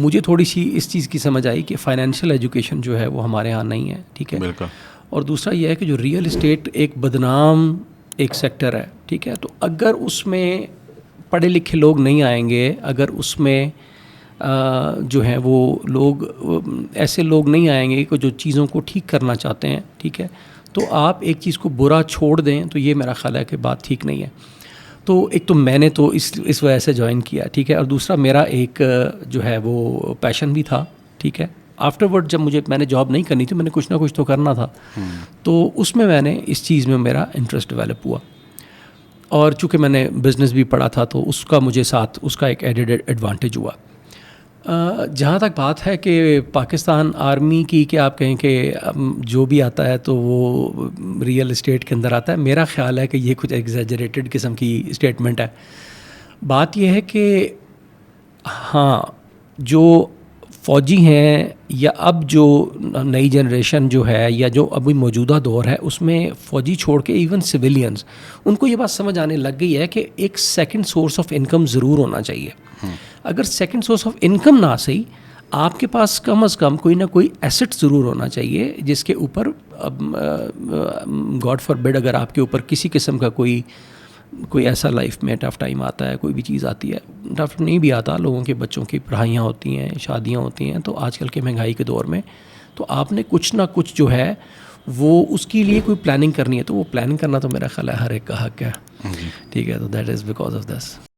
مجھے تھوڑی سی اس چیز کی سمجھ آئی کہ فائنینشیل ایجوکیشن جو ہے وہ ہمارے ہاں نہیں ہے, ٹھیک ہے. بالکل. اور دوسرا یہ ہے کہ جو ریئل اسٹیٹ ایک بدنام ایک سیکٹر ہے, ٹھیک ہے, تو اگر اس میں پڑھے لکھے لوگ نہیں آئیں گے, اگر اس میں جو ہیں وہ لوگ ایسے لوگ نہیں آئیں گے کہ جو چیزوں کو ٹھیک کرنا چاہتے ہیں, ٹھیک ہے, تو آپ ایک چیز کو برا چھوڑ دیں تو یہ میرا خیال ہے کہ بات ٹھیک نہیں ہے. تو ایک تو میں نے تو اس وجہ سے جوائن کیا, ٹھیک ہے, اور دوسرا میرا ایک جو ہے وہ پیشن بھی تھا, ٹھیک ہے. آفٹر ورڈ جب میں نے جاب نہیں کرنی تھی, میں نے کچھ نہ کچھ تو کرنا تھا, تو اس میں نے اس چیز میں میرا انٹرسٹ ڈیولپ ہوا. اور چونکہ میں نے بزنس بھی پڑھا تھا تو اس کا مجھے ساتھ اس کا ایک ایڈیڈ ایڈوانٹیج ہوا. جہاں تک بات ہے کہ پاکستان آرمی کی کہ آپ کہیں کہ جو بھی آتا ہے تو وہ ریئل اسٹیٹ کے اندر آتا ہے, میرا خیال ہے کہ یہ کچھ ایگزیجریٹڈ قسم کی اسٹیٹمنٹ ہے. بات یہ ہے کہ ہاں جو فوجی ہیں یا اب جو نئی جنریشن جو ہے یا جو ابھی موجودہ دور ہے اس میں فوجی چھوڑ کے ایون سویلینز, ان کو یہ بات سمجھ آنے لگ گئی ہے کہ ایک سیکنڈ سورس آف انکم ضرور ہونا چاہیے. اگر سیکنڈ سورس آف انکم نہ صحیح, آپ کے پاس کم از کم کوئی نہ کوئی ایسٹ ضرور ہونا چاہیے جس کے اوپر گاڈ فار بڈ اگر آپ کے اوپر کسی قسم کا کوئی ایسا لائف میں ٹف ٹائم آتا ہے, کوئی بھی چیز آتی ہے, ٹف نہیں بھی آتا, لوگوں کے بچوں کی پڑھائیاں ہوتی ہیں, شادیاں ہوتی ہیں, تو آج کل کے مہنگائی کے دور میں تو آپ نے کچھ نہ کچھ جو ہے وہ اس کے لیے کوئی پلاننگ کرنی ہے, تو وہ پلاننگ کرنا تو میرا خیال ہے ہر ایک کا حق ہے, ٹھیک ہے. تو that is because of this.